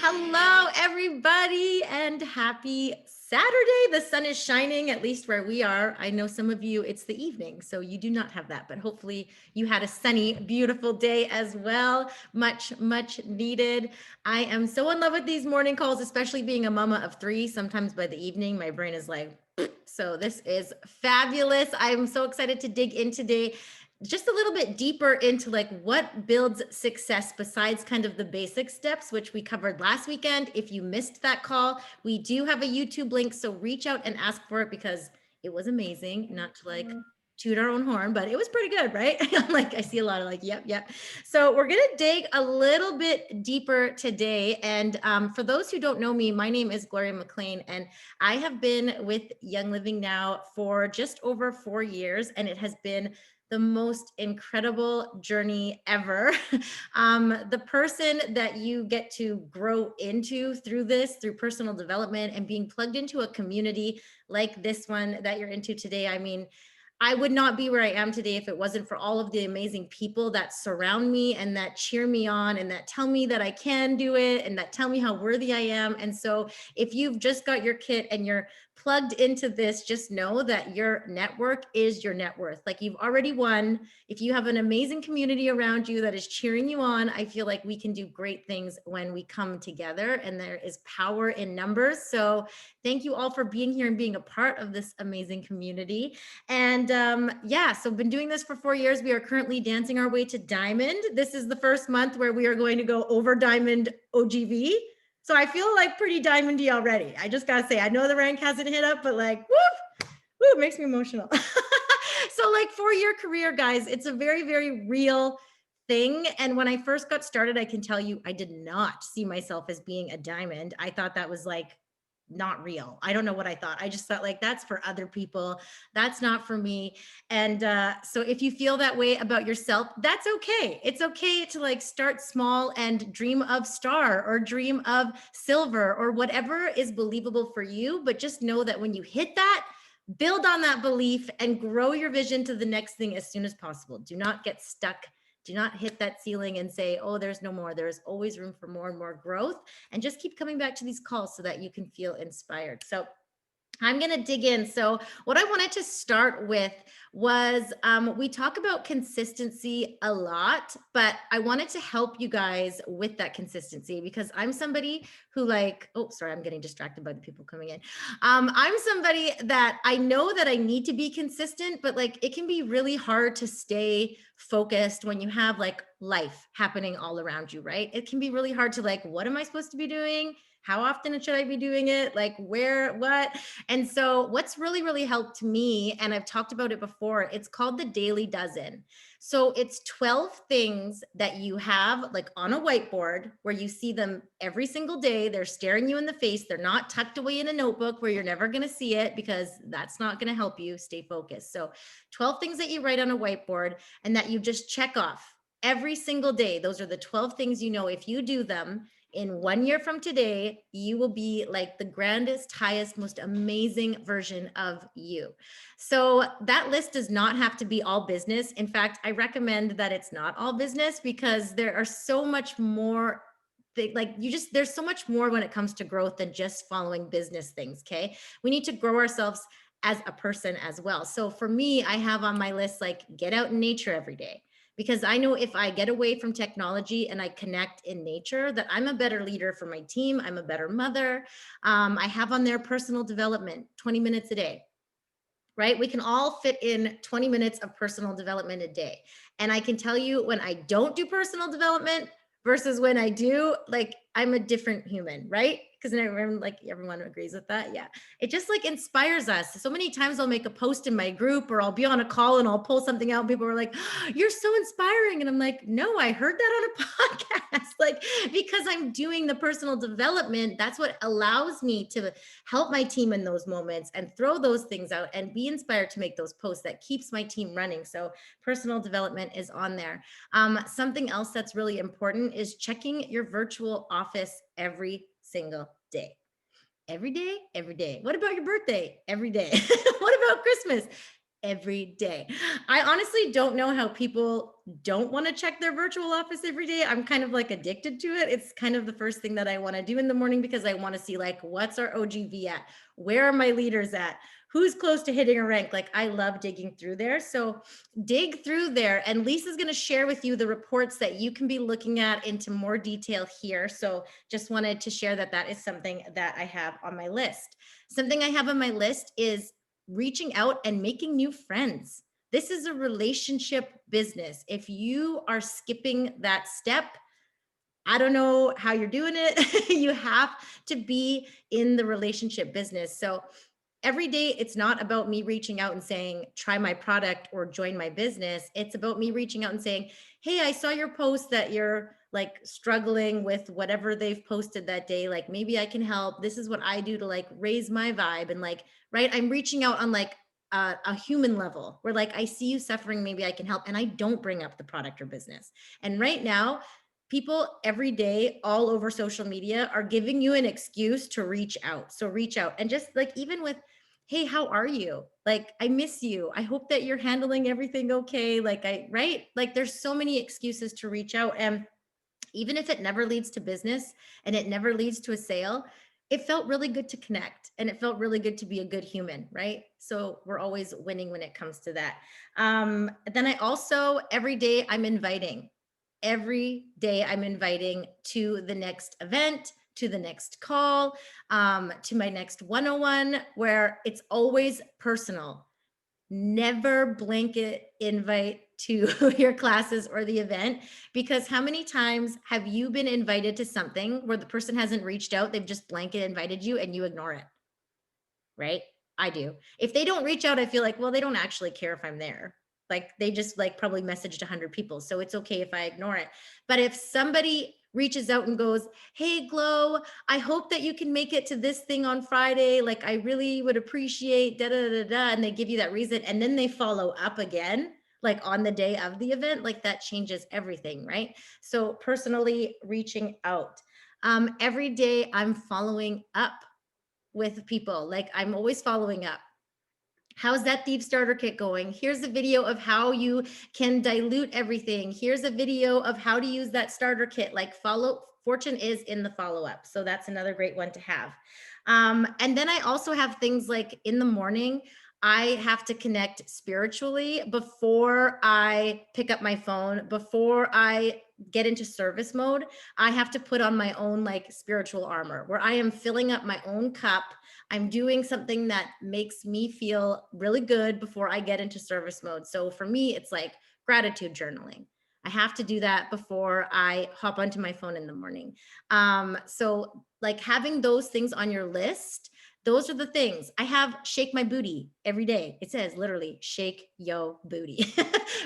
Hello, everybody, and happy Saturday. The sun is shining, at least where we are. I know some of you, it's the evening, so you do not have that, but hopefully you had a sunny, beautiful day as well. Much, much needed. I am so in love with these morning calls, especially being a mama of three. Sometimes by the evening, my brain is like, so this is fabulous. I'm so excited to dig in today just a little bit deeper into like what builds success besides kind of the basic steps, which we covered last weekend. If you missed that call, we do have a YouTube link, so reach out and ask for it because it was amazing. Not to like toot our own horn, but it was pretty good, right? Like I see a lot of like, yep. So we're gonna dig a little bit deeper today. And for those who don't know me, my name is Gloria McLean, and I have been with Young Living now for just over 4 years, and it has been the most incredible journey ever. The person that you get to grow into through this, through personal development and being plugged into a community like this one that you're into today. I mean, I would not be where I am today if it wasn't for all of the amazing people that surround me and that cheer me on and that tell me that I can do it and that tell me how worthy I am. And so if you've just got your kit and you're plugged into this, just know that your network is your net worth. Like you've already won. If you have an amazing community around you that is cheering you on, I feel like we can do great things when we come together, and there is power in numbers. So thank you all for being here and being a part of this amazing community. And yeah, so been doing this for 4 years. We are currently dancing our way to Diamond. This is the first month where we are going to go over Diamond OGV. So I feel like pretty diamondy already. I just gotta say, I know the rank hasn't hit up, but like, woo, it makes me emotional. So like 4-year career, guys, it's a very, very real thing. And when I first got started, I can tell you, I did not see myself as being a diamond. I thought that was like not real. I don't know what I thought. I just thought like, that's for other people. That's not for me. And so if you feel that way about yourself, that's okay. It's okay to like start small and dream of star or dream of silver or whatever is believable for you. But just know that when you hit that, build on that belief and grow your vision to the next thing as soon as possible. Do not get stuck. Do not hit that ceiling and say, oh, there's no more. There's always room for more and more growth. And just keep coming back to these calls so that you can feel inspired. So I'm going to dig in. So what I wanted to start with was we talk about consistency a lot, but I wanted to help you guys with that consistency because I'm somebody who like, oh, sorry, I'm getting distracted by the people coming in. I'm somebody that I know that I need to be consistent, but like it can be really hard to stay focused when you have like life happening all around you, right? It can be really hard to like, what am I supposed to be doing? How often should I be doing it? Like where, what? And so what's really, really helped me, and I've talked about it before, it's called the Daily Dozen. So it's 12 things that you have like on a whiteboard where you see them every single day. They're staring you in the face. They're not tucked away in a notebook where you're never going to see it because that's not going to help you stay focused. So 12 things that you write on a whiteboard and that you just check off every single day. Those are the 12 things you know if you do them, in 1 year from today, you will be like the grandest, highest, most amazing version of you. So that list does not have to be all business. In fact, I recommend that it's not all business because there are so much more there's so much more when it comes to growth than just following business things. Okay. We need to grow ourselves as a person as well. So for me, I have on my list, like get out in nature every day. Because I know if I get away from technology and I connect in nature, that I'm a better leader for my team. I'm a better mother. I have on there personal development, 20 minutes a day, right? We can all fit in 20 minutes of personal development a day. And I can tell you when I don't do personal development versus when I do, like I'm a different human, right? Because like everyone agrees with that. Yeah. It just like inspires us. So many times I'll make a post in my group or I'll be on a call and I'll pull something out and people are like, oh, you're so inspiring. And I'm like, no, I heard that on a podcast. Like, because I'm doing the personal development, that's what allows me to help my team in those moments and throw those things out and be inspired to make those posts that keeps my team running. So personal development is on there. Something else that's really important is checking your virtual office every single day. Every day, every day. What about your birthday? Every day. What about Christmas? every day. I honestly don't know how people don't want to check their virtual office every day. I'm kind of like addicted to it. It's kind of the first thing that I want to do in the morning because I want to see like what's our OGV at? Where are my leaders at? Who's close to hitting a rank? Like I love digging through there. So dig through there. And Lisa's going to share with you the reports that you can be looking at into more detail here. So just wanted to share that that is something that I have on my list. Something I have on my list is reaching out and making new friends. This is a relationship business. If you are skipping that step, I don't know how you're doing it. You have to be in the relationship business. So every day, it's not about me reaching out and saying, try my product or join my business. It's about me reaching out and saying, hey, I saw your post that you're like struggling with whatever they've posted that day. Like maybe I can help. This is what I do to like raise my vibe. And like, right, I'm reaching out on like a human level where like I see you suffering, maybe I can help. And I don't bring up the product or business. And right now, people every day all over social media are giving you an excuse to reach out. So reach out and just like even with, hey, how are you? Like, I miss you. I hope that you're handling everything okay. Like, right? Like, there's so many excuses to reach out. And even if it never leads to business and it never leads to a sale, it felt really good to connect and it felt really good to be a good human, right? So we're always winning when it comes to that. Then I also, every day I'm inviting. Every day I'm inviting to the next event, to the next call, to my next 101, where it's always personal. Never blanket invite to your classes or the event, because how many times have you been invited to something where the person hasn't reached out, they've just blanket invited you and you ignore it, right? I do. If they don't reach out, I feel like, well, they don't actually care if I'm there. Like they just like probably messaged 100 people. So it's okay if I ignore it. But if somebody reaches out and goes, hey, Glow, I hope that you can make it to this thing on Friday. Like I really would appreciate da da da da. And they give you that reason. And then they follow up again, like on the day of the event, like that changes everything, right? So personally reaching out. Every day I'm following up with people. Like I'm always following up. How's that thief starter kit going? Here's a video of how you can dilute everything. Here's a video of how to use that starter kit. Like fortune is in the follow up. So that's another great one to have. And then I also have things like in the morning, I have to connect spiritually before I pick up my phone, before I get into service mode. I have to put on my own like spiritual armor where I am filling up my own cup. I'm doing something that makes me feel really good before I get into service mode. So for me, it's like gratitude journaling. I have to do that before I hop onto my phone in the morning. So like having those things on your list, those are the things. I have shake my booty every day. It says literally shake yo booty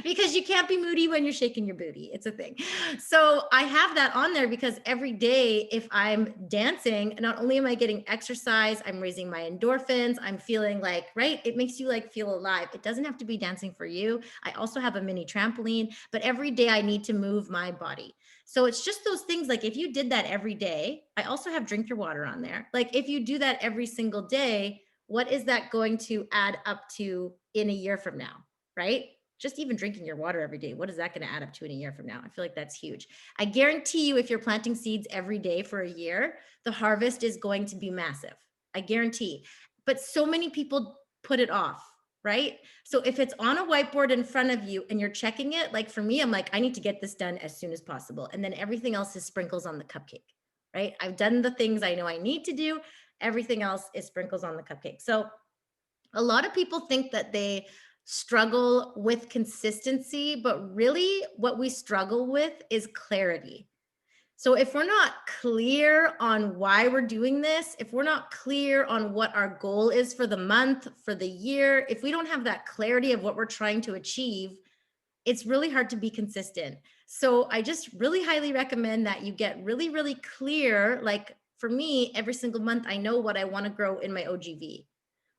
because you can't be moody when you're shaking your booty. It's a thing. So I have that on there because every day if I'm dancing, not only am I getting exercise, I'm raising my endorphins, I'm feeling like, right? It makes you like feel alive. It doesn't have to be dancing for you. I also have a mini trampoline, but every day I need to move my body. So it's just those things. Like if you did that every day, I also have drink your water on there. Like if you do that every single day, what is that going to add up to in a year from now, right? Just even drinking your water every day, what is that going to add up to in a year from now? I feel like that's huge. I guarantee you, if you're planting seeds every day for a year, the harvest is going to be massive. I guarantee. But so many people put it off, right? So if it's on a whiteboard in front of you and you're checking it, like for me, I'm like, I need to get this done as soon as possible. And then everything else is sprinkles on the cupcake, right? I've done the things I know I need to do. Everything else is sprinkles on the cupcake. So a lot of people think that they struggle with consistency, but really what we struggle with is clarity. So if we're not clear on why we're doing this, if we're not clear on what our goal is for the month, for the year, if we don't have that clarity of what we're trying to achieve, it's really hard to be consistent. So I just really highly recommend that you get really, really clear. Like for me, every single month, I know what I want to grow in my OGV.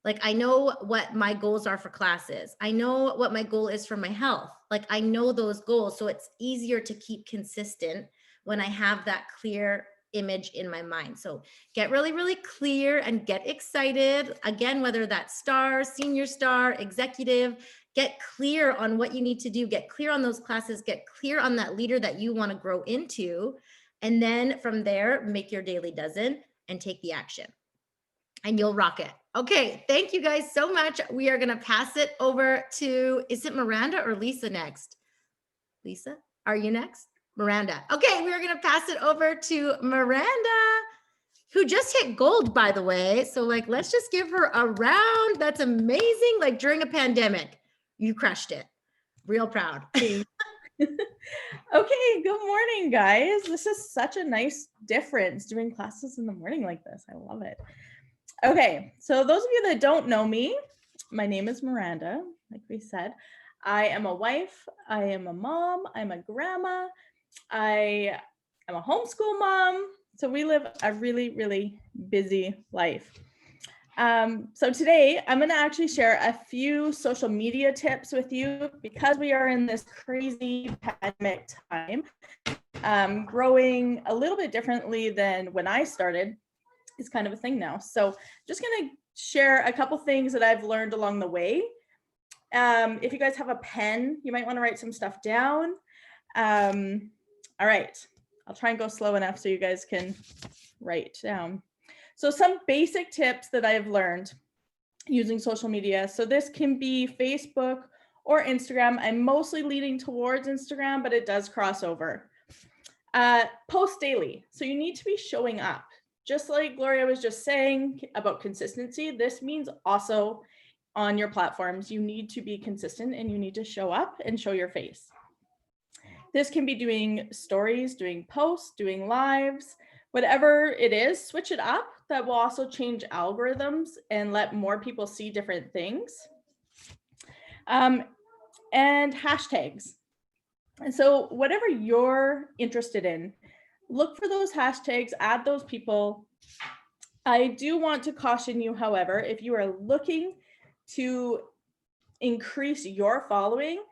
Like I know what my goals are for classes. I know what my goal is for my health. Like I know those goals. So it's easier to keep consistent when I have that clear image in my mind. So get really, really clear and get excited. Again, whether that's star, senior star, executive, get clear on what you need to do, get clear on those classes, get clear on that leader that you want to grow into. And then from there, make your daily dozen and take the action. And you'll rock it. Okay, thank you guys so much. We are going to pass it over to, is it Miranda or Lisa next? Lisa, are you next? Miranda. Okay, we're going to pass it over to Miranda, who just hit gold, by the way. So like, let's just give her a round. That's amazing. Like during a pandemic, you crushed it. Real proud. Okay, good morning, guys. This is such a nice difference doing classes in the morning like this. I love it. Okay, so those of you that don't know me, my name is Miranda, like we said. I am a wife, I am a mom, I'm a grandma, I am a homeschool mom. So we live a really, really busy life. So today I'm going to actually share a few social media tips with you because we are in this crazy pandemic time, growing a little bit differently than when I started. Is kind of a thing now. So just going to share a couple things that I've learned along the way. If you guys have a pen, you might want to write some stuff down. All right, I'll try and go slow enough so you guys can write down. So some basic tips that I've learned using social media. So this can be Facebook or Instagram. I'm mostly leaning towards Instagram, but it does cross over. Post daily. So you need to be showing up. Just like Gloria was just saying about consistency, this means also on your platforms, you need to be consistent and you need to show up and show your face. This can be doing stories, doing posts, doing lives, whatever it is, switch it up. That will also change algorithms and let more people see different things. And hashtags. And so whatever you're interested in, look for those hashtags, add those people. I do want to caution you, however, if you are looking to increase your following,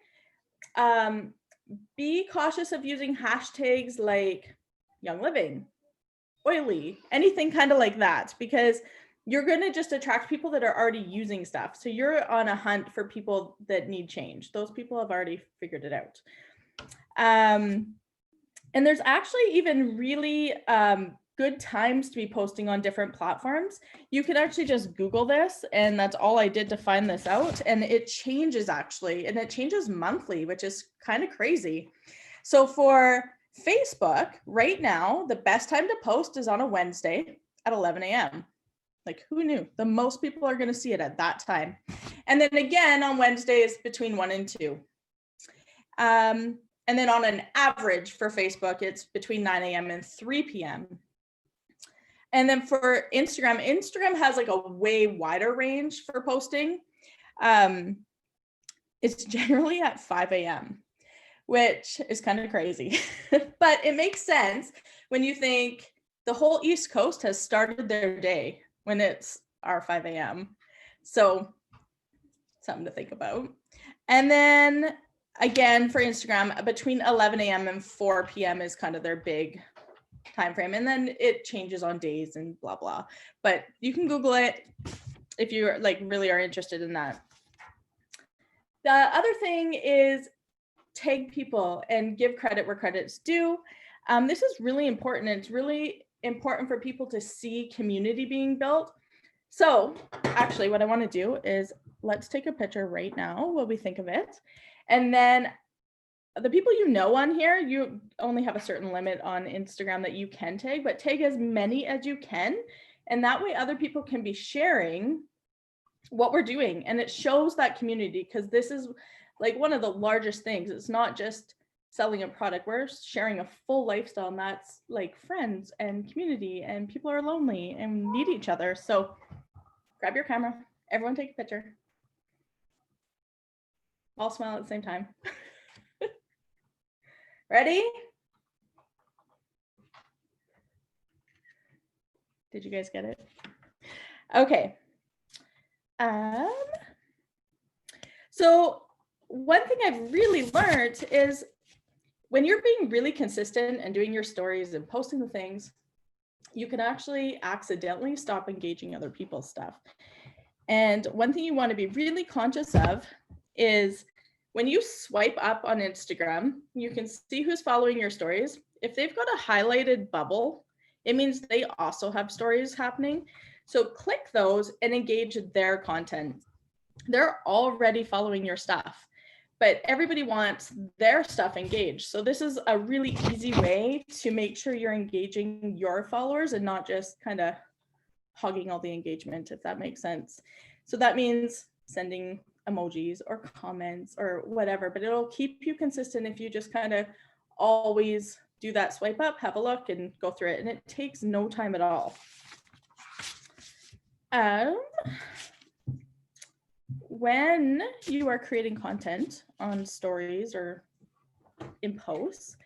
be cautious of using hashtags like young living, oily, anything kind of like that, because you're going to just attract people that are already using stuff. So you're on a hunt for people that need change. Those people have already figured it out. And there's actually even really good times to be posting on different platforms. You can actually just Google this, and that's all I did to find this out. And it changes actually, and it changes monthly, which is kind of crazy. So for Facebook right now, the best time to post is on a Wednesday at 11 a.m. Like, who knew? The most people are going to see it at that time. And then again on Wednesdays between 1 and 2. And then on an average for Facebook, it's between 9 a.m. and 3 p.m. And then for Instagram, Instagram has like a way wider range for posting. It's generally at 5 a.m., which is kind of crazy, but it makes sense when you think the whole East Coast has started their day when it's our 5 a.m. So something to think about. And then again, for Instagram, between 11 a.m. and 4 p.m. is kind of their big time frame. And then it changes on days and blah, blah. But you can Google it if you like really are interested in that. The other thing is tag people and give credit where credit's due. This is really important. It's really important for people to see community being built. So actually what I want to do is let's take a picture right now while we think of it. And then the people you know on here, you only have a certain limit on Instagram that you can tag, but tag as many as you can. And that way other people can be sharing what we're doing. And it shows that community, because this is like one of the largest things. It's not just selling a product. We're sharing a full lifestyle, and that's like friends and community, and people are lonely and need each other. So grab your camera, everyone take a picture. All smile at the same time. Ready? Did you guys get it? Okay. So one thing I've really learned is when you're being really consistent and doing your stories and posting the things, you can actually accidentally stop engaging other people's stuff. And one thing you want to be really conscious of is when you swipe up on Instagram, you can see who's following your stories. If they've got a highlighted bubble, it means they also have stories happening. So click those and engage their content. They're already following your stuff, but everybody wants their stuff engaged. So this is a really easy way to make sure you're engaging your followers and not just kind of hogging all the engagement, if that makes sense. So that means sending emojis or comments or whatever, but it'll keep you consistent if you just kind of always do that swipe up, have a look, and go through it. And it takes no time at all. When you are creating content on stories or in posts,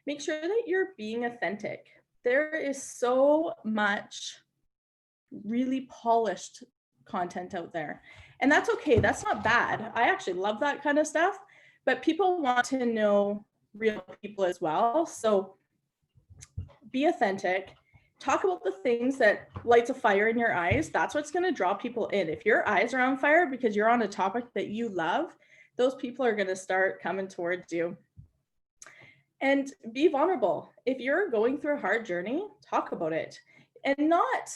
make sure that you're being authentic. There is so much really polished content out there, and that's okay. That's not bad. I actually love that kind of stuff, but people want to know real people as well. So be authentic. Talk about the things that lights a fire in your eyes. That's what's going to draw people in. If your eyes are on fire because you're on a topic that you love, those people are going to start coming towards you. And be vulnerable. If you're going through a hard journey, talk about it, and not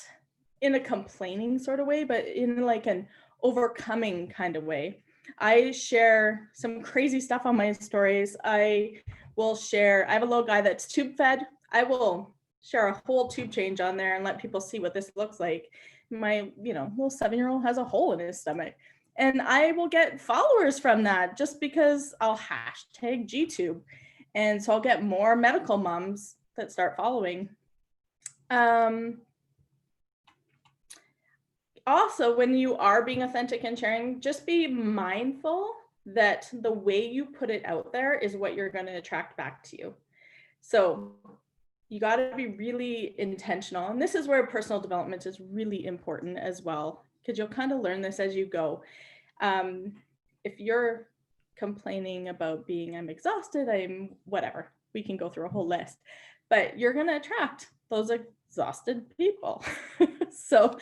in a complaining sort of way, but in like an overcoming kind of way. I share some crazy stuff on my stories. I have a little guy that's tube fed. I will share a whole tube change on there and let people see what this looks like. My, little 7-year-old has a hole in his stomach. And I will get followers from that just because I'll hashtag GTube. And so I'll get more medical moms that start following. Also, when you are being authentic and sharing, just be mindful that the way you put it out there is what you're going to attract back to you. So you got to be really intentional. And this is where personal development is really important as well, because you'll kind of learn this as you go. If you're complaining about I'm exhausted, I'm whatever, we can go through a whole list, but you're going to attract those exhausted people. So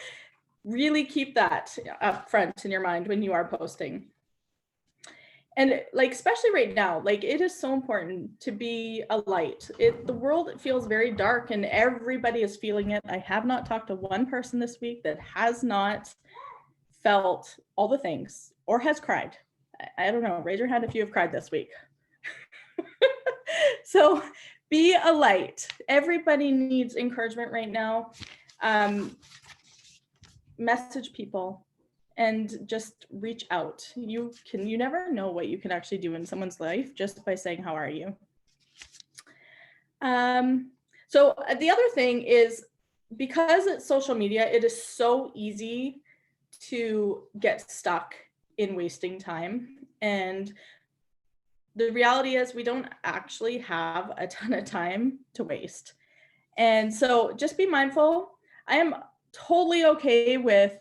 really keep that up front in your mind when you are posting. And like, especially right now, like it is so important to be a light. The world feels very dark and everybody is feeling it. I have not talked to one person this week that has not felt all the things or has cried. I don't know, raise your hand if you have cried this week. So be a light. Everybody needs encouragement right now. Message people and just reach out. You never know what you can actually do in someone's life just by saying, how are you? So the other thing is, because it's social media, it is so easy to get stuck in wasting time. And the reality is we don't actually have a ton of time to waste. And so just be mindful. I am totally okay with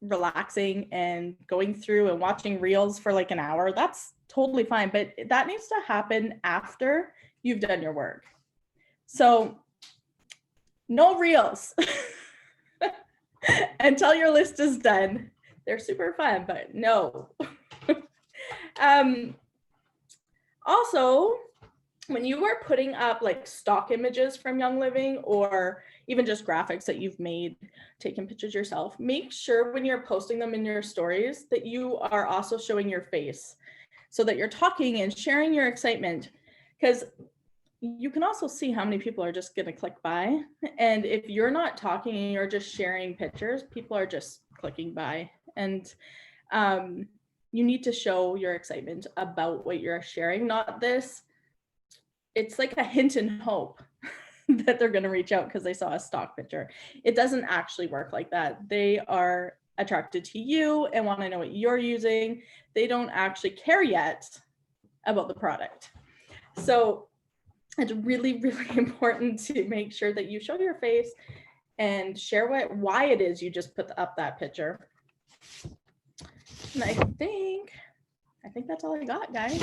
relaxing and going through and watching reels for like an hour. That's totally fine, but that needs to happen after you've done your work. So no reels until your list is done. They're super fun, but no. Also, when you are putting up like stock images from Young Living or even just graphics that you've made, taking pictures yourself, make sure when you're posting them in your stories that you are also showing your face so that you're talking and sharing your excitement, because you can also see how many people are just going to click by. And if you're not talking and you're just sharing pictures, people are just clicking by. And you need to show your excitement about what you're sharing, not this. It's like a hint and hope that they're going to reach out because they saw a stock picture. It doesn't actually work like that. They are attracted to you and want to know what you're using. They don't actually care yet about the product. So it's really, really important to make sure that you show your face and share why it is you just put up that picture. And I think that's all I got, guys.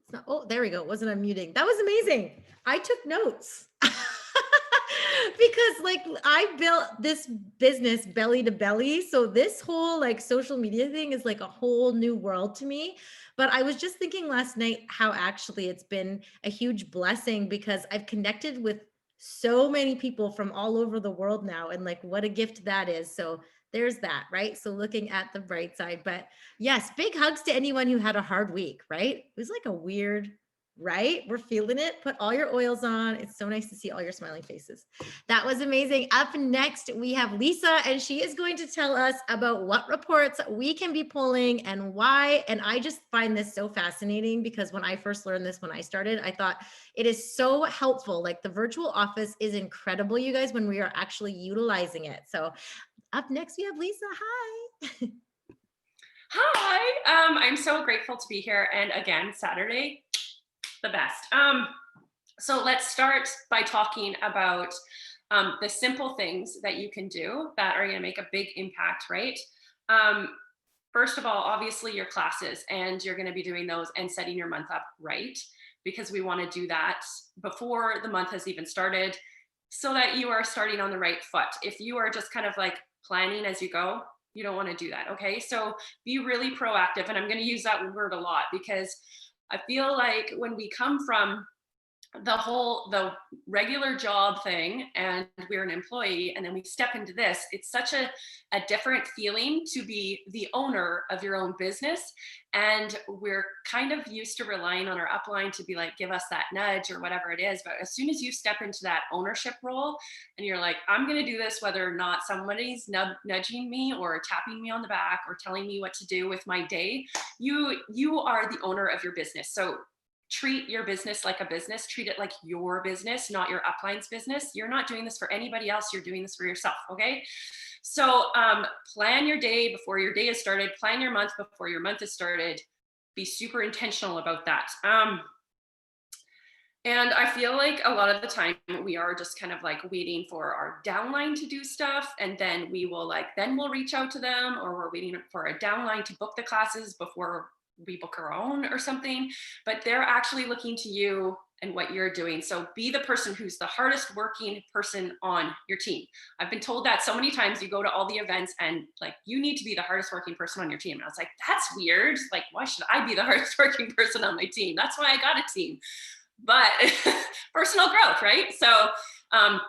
It's not, oh, there we go. It wasn't unmuting. That was amazing. I took notes because like I built this business belly to belly. So this whole like social media thing is like a whole new world to me. But I was just thinking last night how actually it's been a huge blessing because I've connected with so many people from all over the world now. And like what a gift that is. So there's that, right? So looking at the bright side. But yes, big hugs to anyone who had a hard week, right? It was like a weird, right? We're feeling it. Put all your oils on. It's so nice to see all your smiling faces. That was amazing. Up next, we have Lisa, and she is going to tell us about what reports we can be pulling and why. And I just find this so fascinating because when I first learned this, when I started, I thought it is so helpful. Like the virtual office is incredible, you guys, when we are actually utilizing it. So up next, we have Lisa. Hi. Hi, I'm so grateful to be here. And again, Saturday, the best. So let's start by talking about the simple things that you can do that are going to make a big impact, right? Um, First of all, obviously your classes, and you're going to be doing those and setting your month up right, because we want to do that before the month has even started so that you are starting on the right foot. If you are just kind of like planning as you go, you don't want to do that. Okay. So be really proactive. And I'm going to use that word a lot because I feel like when we come from the regular job thing and we're an employee and then we step into this, it's such a different feeling to be the owner of your own business. And we're kind of used to relying on our upline to be like, give us that nudge or whatever it is. But as soon as you step into that ownership role and you're like, I'm going to do this whether or not somebody's nudging me or tapping me on the back or telling me what to do with my day, you are the owner of your business. So treat your business like a business. Treat it like your business, not your upline's business. You're not doing this for anybody else. You're doing this for yourself. Okay. So plan your day before your day is started. Plan your month before your month is started. Be super intentional about that. And I feel like a lot of the time we are just kind of like waiting for our downline to do stuff. And then we'll reach out to them, or we're waiting for a downline to book the classes before we book our own or something. But they're actually looking to you and what you're doing. So be the person who's the hardest working person on your team. I've been told that so many times. You go to all the events and like, you need to be the hardest working person on your team. And I was like, that's weird. Like, why should I be the hardest working person on my team? That's why I got a team. But personal growth, right? So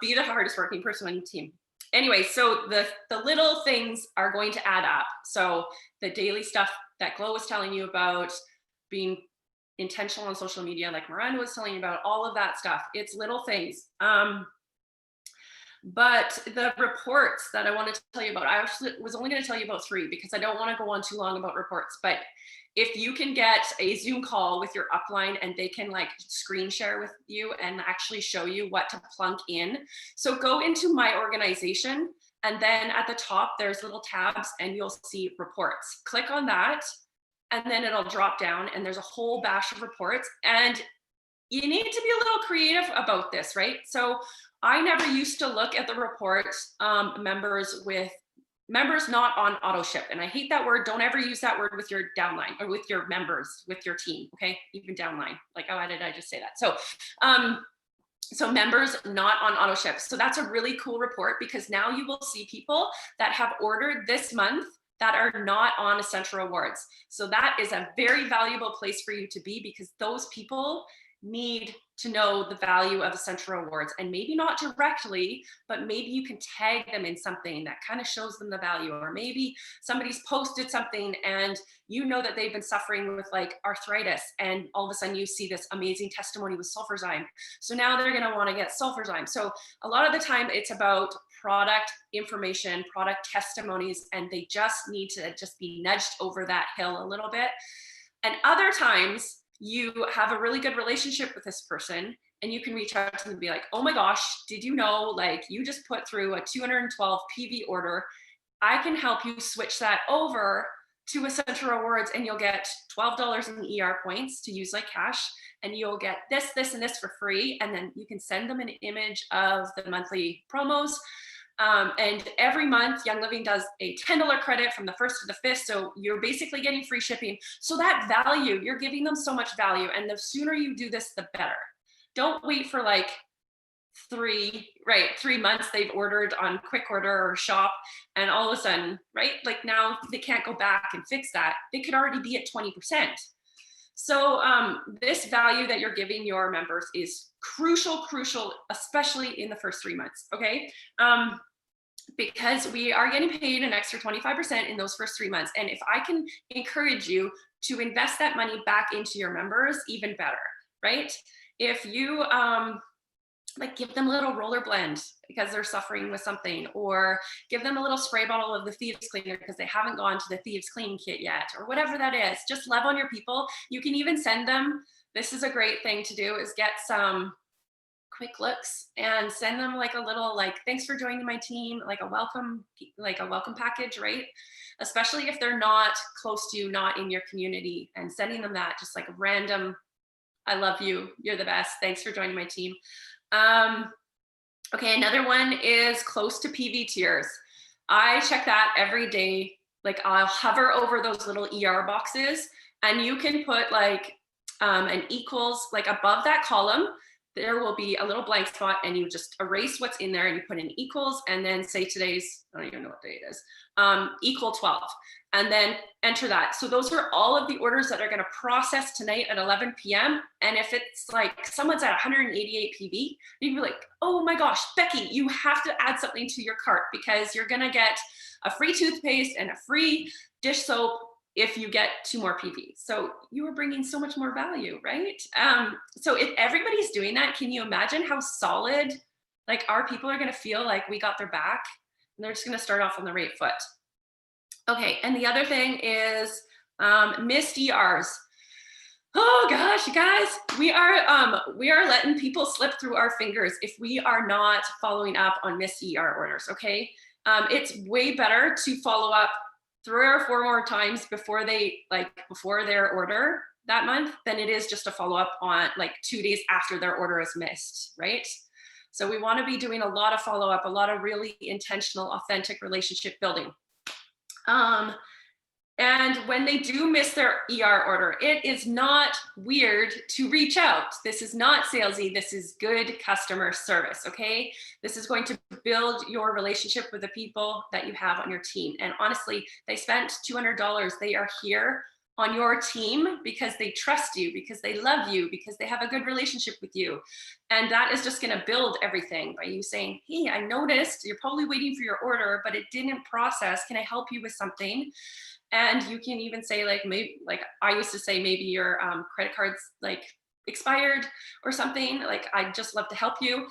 be the hardest working person on your team. Anyway, so the little things are going to add up. So the daily stuff that Glow was telling you about, being intentional on social media, like Miranda was telling you about, all of that stuff, it's little things. But the reports that I wanted to tell you about, I actually was only going to tell you about 3 because I don't want to go on too long about reports. But if you can get a Zoom call with your upline and they can like screen share with you and actually show you what to plunk in. So go into My Organization, and then at the top, there's little tabs and you'll see reports. Click on that, and then it'll drop down and there's a whole batch of reports. And you need to be a little creative about this, right? So I never used to look at the reports members not on auto ship. And I hate that word. Don't ever use that word with your downline or with your members, with your team. Okay. Even downline. Like, oh, why did I just say that? So members not on auto ship. So that's a really cool report because now you will see people that have ordered this month that are not on Essential Rewards. So that is a very valuable place for you to be because those people need to know the value of Essential Rewards, and maybe not directly, but maybe you can tag them in something that kind of shows them the value, or maybe somebody's posted something and you know that they've been suffering with like arthritis, and all of a sudden you see this amazing testimony with sulfurzyme. So now they're going to want to get sulfurzyme. So a lot of the time it's about product information, product testimonies, and they just need to just be nudged over that hill a little bit. And other times you have a really good relationship with this person and you can reach out to them and be like, oh my gosh, did you know, like you just put through a 212 PV order. I can help you switch that over to Essential Rewards and you'll get $12 in ER points to use like cash. And you'll get this, this, and this for free. And then you can send them an image of the monthly promos. And every month, Young Living does a $10 credit from the 1st to the 5th. So you're basically getting free shipping. So that value, you're giving them so much value. And the sooner you do this, the better. Don't wait for like 3 months they've ordered on quick order or shop, and all of a sudden, right, like now they can't go back and fix that. They could already be at 20%. So this value that you're giving your members is crucial, especially in the first 3 months, okay? Because we are getting paid an extra 25% in those first 3 months. And if I can encourage you to invest that money back into your members, even better, right? If you like give them a little roller blend because they're suffering with something, or give them a little spray bottle of the thieves cleaner because they haven't gone to the thieves clean kit yet, or whatever that is. Just love on your people. You can even send them, this is a great thing to do, is get some quick looks and send them like a little, like, thanks for joining my team, like a welcome package, right? Especially if they're not close to you, not in your community, and sending them that, just like a random, I love you, you're the best, thanks for joining my team. Okay, another one is close to PV tiers. I check that every day. Like I'll hover over those little ER boxes, and you can put like an equals, like above that column, there will be a little blank spot, and you just erase what's in there and you put in equals, and then say today's, I don't even know what day it is, equal 12, and then enter that. So those are all of the orders that are going to process tonight at 11 p.m. And if it's like someone's at 188 PV, you'd be like, oh my gosh, Becky, you have to add something to your cart, because you're going to get a free toothpaste and a free dish soap if you get 2 more PV. So you are bringing so much more value, right? So if everybody's doing that, can you imagine how solid, like, our people are going to feel like we got their back, and they're just going to start off on the right foot. Okay, and the other thing is missed ERs. Oh gosh, you guys, we are letting people slip through our fingers if we are not following up on missed ER orders. Okay, it's way better to follow up 3 or 4 more times before their order that month than it is just to follow up on like 2 days after their order is missed, right? So we want to be doing a lot of follow up, a lot of really intentional, authentic relationship building. And when they do miss their ER order, it is not weird to reach out. This is not salesy. This is good customer service, okay? This is going to build your relationship with the people that you have on your team. And honestly, they spent $200. They are here on your team because they trust you, because they love you, because they have a good relationship with you. And that is just going to build everything by you saying, hey, I noticed you're probably waiting for your order, but it didn't process. Can I help you with something? And you can even say, like, maybe, like I used to say, maybe your credit card's like expired or something. Like, I'd just love to help you.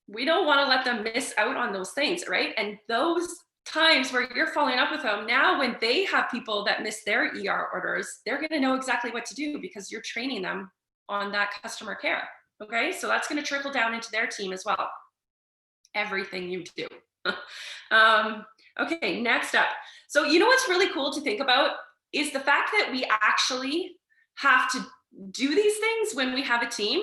We don't want to let them miss out on those things, right? And those times where you're following up with them, now when they have people that miss their ER orders, they're going to know exactly what to do because you're training them on that customer care. Okay, so that's going to trickle down into their team as well. Everything you do. Okay, next up. So you know what's really cool to think about is the fact that we actually have to do these things when we have a team.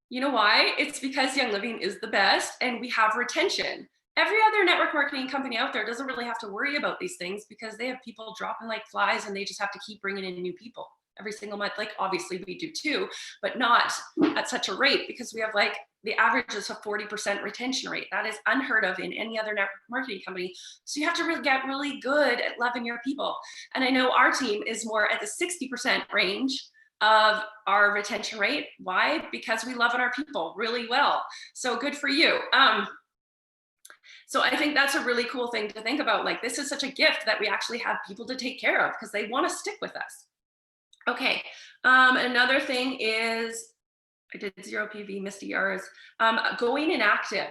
You know why? It's because Young Living is the best and we have retention. Every other network marketing company out there doesn't really have to worry about these things because they have people dropping like flies and they just have to keep bringing in new people every single month. Like, obviously we do too, but not at such a rate, because we have like the average is a 40% retention rate. That is unheard of in any other network marketing company. So you have to really get really good at loving your people. And I know our team is more at the 60% range of our retention rate. Why? Because we love our people really well. So good for you. So I think that's a really cool thing to think about. Like, this is such a gift that we actually have people to take care of because they want to stick with us. Okay, another thing is, I did 0 PV, missed ERs, going inactive.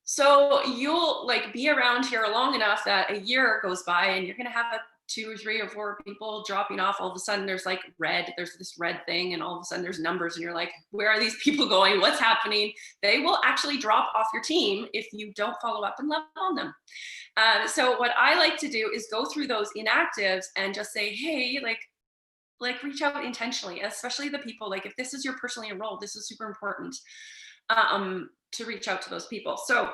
So you'll like be around here long enough that a year goes by and you're gonna have 2 or 3 or 4 people dropping off. All of a sudden there's like there's this red thing, and all of a sudden there's numbers and you're like, where are these people going? What's happening? They will actually drop off your team if you don't follow up and love on them. So what I like to do is go through those inactives and just say, hey, like reach out intentionally, especially the people, like if this is your personally enrolled, this is super important to reach out to those people. So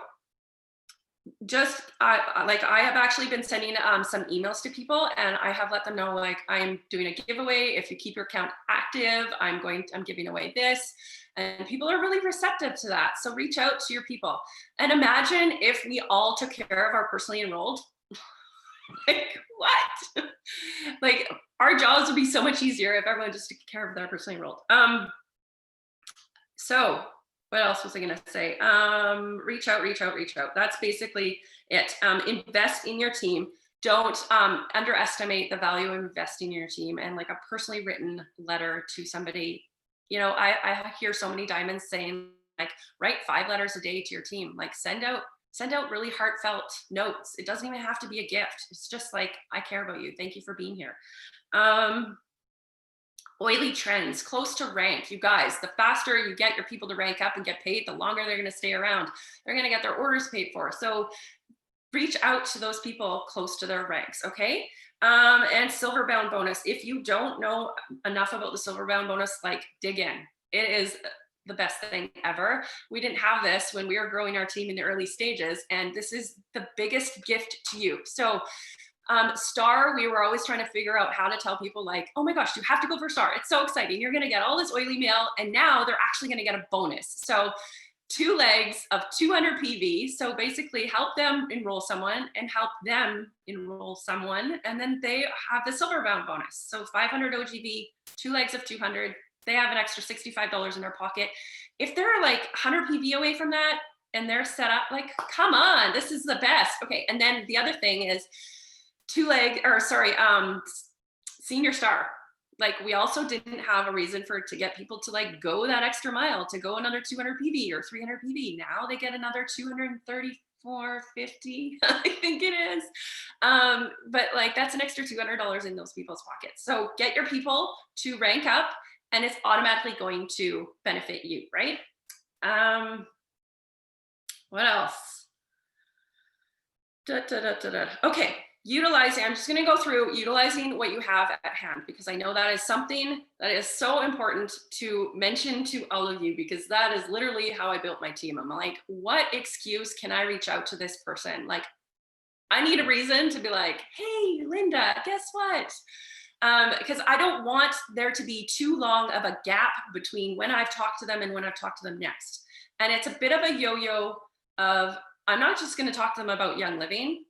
just I have actually been sending some emails to people, and I have let them know, like, I'm doing a giveaway. If you keep your account active, I'm giving away this, and people are really receptive to that. So reach out to your people, and imagine if we all took care of our personally enrolled. Like, what? Like, our jobs would be so much easier if everyone just took care of their personally enrolled. So what else was I going to say? Reach out. That's basically it. Invest in your team. Don't underestimate the value of investing in your team, and like a personally written letter to somebody. You know, I hear so many diamonds saying, like, write 5 letters a day to your team. Like, send out really heartfelt notes. It doesn't even have to be a gift. It's just like, I care about you. Thank you for being here. Oily trends, close to rank. You guys, the faster you get your people to rank up and get paid, the longer they're going to stay around. They're going to get their orders paid for. So reach out to those people close to their ranks, okay? And silver bound bonus. If you don't know enough about the silver bound bonus, like, dig in. It is the best thing ever. We didn't have this when we were growing our team in the early stages, and this is the biggest gift to you. So Star, we were always trying to figure out how to tell people, like, oh my gosh, you have to go for Star. It's so exciting. You're going to get all this oily mail, and now they're actually going to get a bonus. So 2 legs of 200 PV. So basically help them enroll someone and help them enroll someone. And then they have the silver bound bonus. So 500 OGV, 2 legs of 200. They have an extra $65 in their pocket. If they're like 100 PV away from that and they're set up, like, come on, this is the best. Okay. And then the other thing is senior star. Like, we also didn't have a reason to get people to like go that extra mile to go another 200 PV or 300 PV. Now they get another 234.50, I think it is. But like, that's an extra $200 in those people's pockets. So get your people to rank up, and it's automatically going to benefit you, right? What else? Okay. I'm just going to go through utilizing what you have at hand, because I know that is something that is so important to mention to all of you, because that is literally how I built my team. I'm like, what excuse can I reach out to this person? Like, I need a reason to be like, hey, Linda, guess what? Because I don't want there to be too long of a gap between when I've talked to them and when I've talked to them next. And it's a bit of a yo-yo of, I'm not just going to talk to them about Young Living.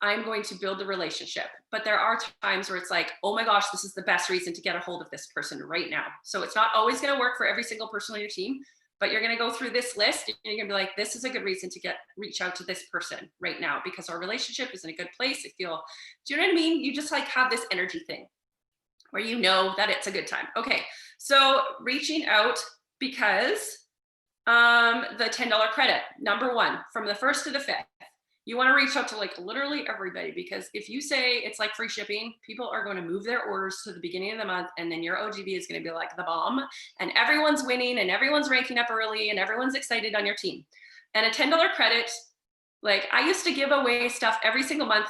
I'm going to build the relationship. But there are times where it's like, oh my gosh, this is the best reason to get a hold of this person right now. So it's not always going to work for every single person on your team, but you're going to go through this list and you're going to be like, this is a good reason to reach out to this person right now, because our relationship is in a good place. Do you know what I mean? You just like have this energy thing where you know that it's a good time. Okay, so reaching out, because the $10 credit, number 1, from the 1st to the 5th. You want to reach out to like literally everybody, because if you say it's like free shipping, people are going to move their orders to the beginning of the month, and then your OGV is going to be like the bomb, and everyone's winning and everyone's ranking up early and everyone's excited on your team. And a $10 credit, like, I used to give away stuff every single month.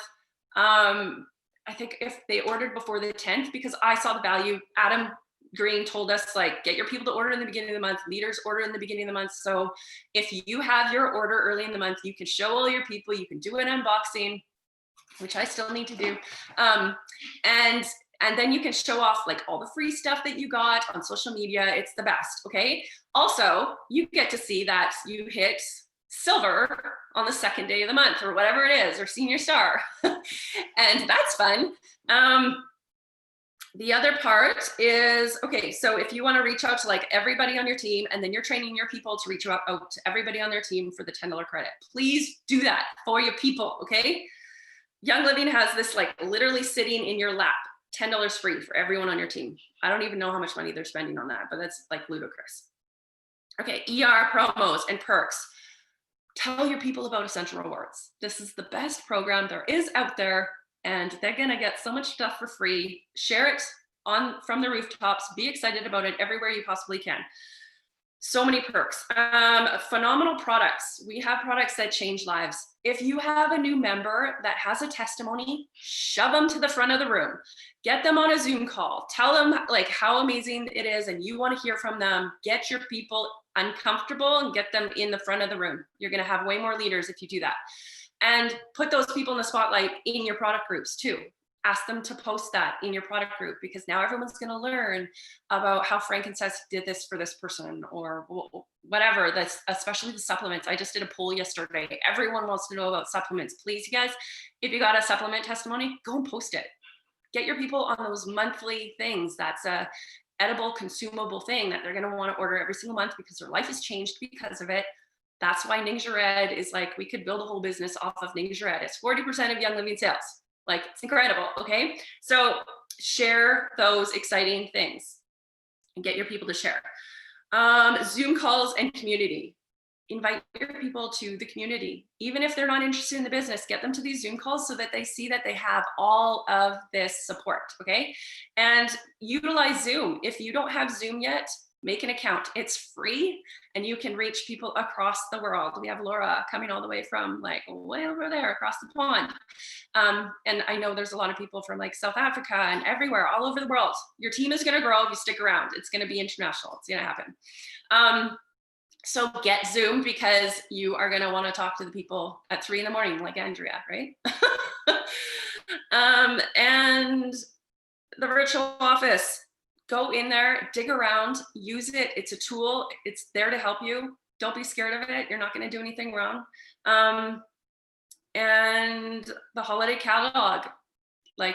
I think if they ordered before the 10th, because I saw the value. Adam Green told us, like, get your people to order in the beginning of the month, leaders order in the beginning of the month. So if you have your order early in the month, you can show all your people, you can do an unboxing, which I still need to do. And then you can show off like all the free stuff that you got on social media. It's the best. Okay. Also, you get to see that you hit silver on the 2nd day of the month, or whatever it is, or senior star. And that's fun. The other part is, okay, so if you want to reach out to like everybody on your team, and then you're training your people to reach out to everybody on their team for the $10 credit, please do that for your people, okay? Young Living has this like literally sitting in your lap, $10 free for everyone on your team. I don't even know how much money they're spending on that, but that's like ludicrous. Okay, ER promos and perks. Tell your people about Essential Rewards. This is the best program there is out there, and they're gonna get so much stuff for free. Share it from the rooftops. Be excited about it everywhere you possibly can. So many perks. Phenomenal products. We have products that change lives. If you have a new member that has a testimony, shove them to the front of the room. Get them on a Zoom call. Tell them like how amazing it is, and you want to hear from them. Get your people uncomfortable and get them in the front of the room. You're going to have way more leaders if you do that. And put those people in the spotlight in your product groups too. Ask them to post that in your product group, because now everyone's going to learn about how frankincense did this for this person, or whatever. That's especially the supplements. I just did a poll yesterday. Everyone wants to know about supplements. Please, you guys, if you got a supplement testimony, go and post it. Get your people on those monthly things. That's a edible, consumable thing that they're going to want to order every single month because their life has changed because of it. That's why Ningxia Red is like, we could build a whole business off of Ningxia Red. It's 40% of Young Living sales. Like, it's incredible. Okay. So share those exciting things and get your people to share. Zoom calls and community. Invite your people to the community. Even if they're not interested in the business, get them to these Zoom calls so that they see that they have all of this support. Okay. And utilize Zoom. If you don't have Zoom yet, make an account. It's free and you can reach people across the world. We have Laura coming all the way from like way over there across the pond. And I know there's a lot of people from like South Africa and everywhere, all over the world. Your team is going to grow if you stick around. It's going to be international. It's going to happen. So get Zoom, because you are going to want to talk to the people at 3 a.m, like Andrea, right? And the virtual office. Go in there, dig around, use it. It's a tool. It's there to help you. Don't be scared of it. You're not going to do anything wrong. And the holiday catalog, like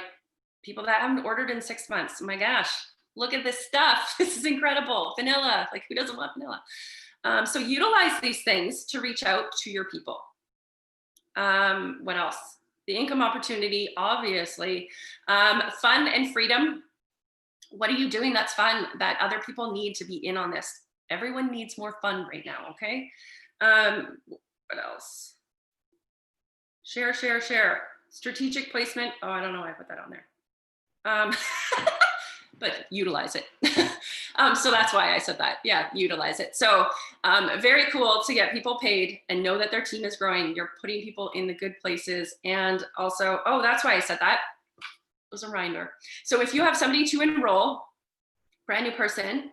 people that haven't ordered in 6 months. Oh my gosh, look at this stuff. This is incredible. Vanilla, like who doesn't want vanilla? So utilize these things to reach out to your people. What else? The income opportunity, obviously. Fun and freedom. What are you doing that's fun that other people need to be in on this? Everyone needs more fun right now, okay? What else? Share, share, share. Strategic placement. Oh, I don't know why I put that on there. But utilize it. So that's why I said that. Yeah, utilize it. So very cool to get people paid and know that their team is growing. You're putting people in the good places. And also, oh, that's why I said that. It was a reminder. So if you have somebody to enroll, brand new person,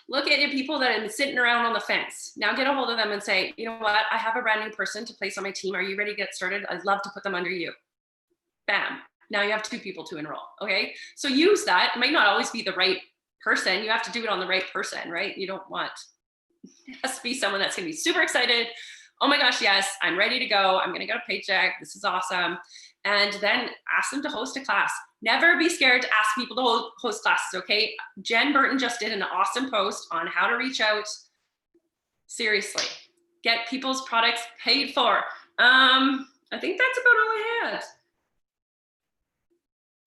look at your people that have been sitting around on the fence. Now get a hold of them and say, you know what? I have a brand new person to place on my team. Are you ready to get started? I'd love to put them under you. Bam. Now you have 2 people to enroll. Okay. So use that. It might not always be the right person. You have to do it on the right person, right? You don't want, it has to be someone that's going to be super excited. Oh my gosh, yes, I'm ready to go. I'm going to get a paycheck. This is awesome. And then ask them to host a class. Never be scared to ask people to host classes, okay? Jen Burton just did an awesome post on how to reach out. Seriously, get people's products paid for. I think that's about all I had.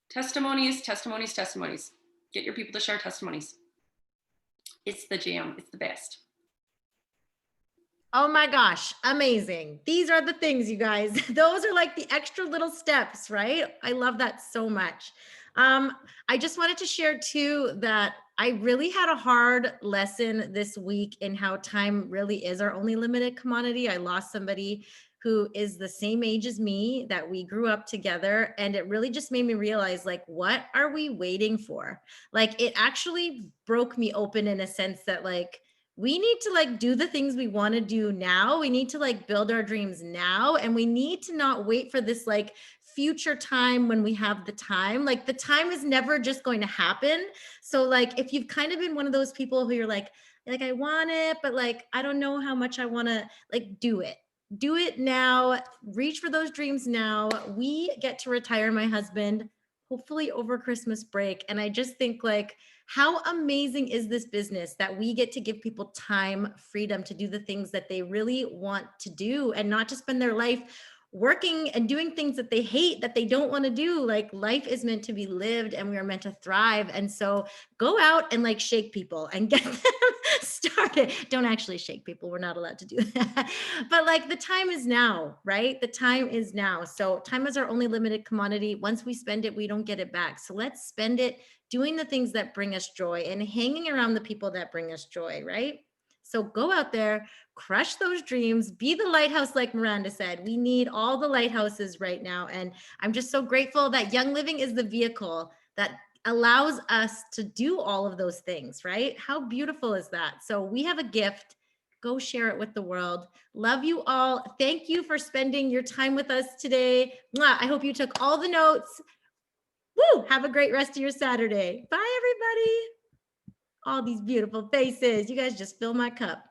Testimonies, testimonies, testimonies. Get your people to share testimonies. It's the jam. It's the best. Oh my gosh, amazing. These are the things, you guys. Those are like the extra little steps, right? I love that so much. I just wanted to share too that I really had a hard lesson this week in how time really is our only limited commodity. I lost somebody who is the same age as me, that we grew up together. And it really just made me realize, like, what are we waiting for? Like, it actually broke me open in a sense that, like, we need to like do the things we want to do now. We need to like build our dreams now. And we need to not wait for this like future time when we have the time. Like the time is never just going to happen. So like, if you've kind of been one of those people who you're like I want it, but like, I don't know how much I want to, like, do it now, reach for those dreams now. We get to retire my husband, hopefully over Christmas break. And I just think, like, how amazing is this business that we get to give people time, freedom to do the things that they really want to do, and not to spend their life working and doing things that they hate, that they don't want to do. Like, life is meant to be lived and we are meant to thrive. And so go out and like shake people and get them started. Don't actually shake people. We're not allowed to do that. But like, the time is now, right? The time is now. So time is our only limited commodity. Once we spend it, we don't get it back. So let's spend it doing the things that bring us joy and hanging around the people that bring us joy, right? So go out there, crush those dreams, be the lighthouse, like Miranda said. We need all the lighthouses right now. And I'm just so grateful that Young Living is the vehicle that allows us to do all of those things, right? How beautiful is that? So we have a gift. Go share it with the world. Love you all. Thank you for spending your time with us today. Mwah. I hope you took all the notes. Woo! Have a great rest of your Saturday. Bye, everybody. All these beautiful faces. You guys just fill my cup.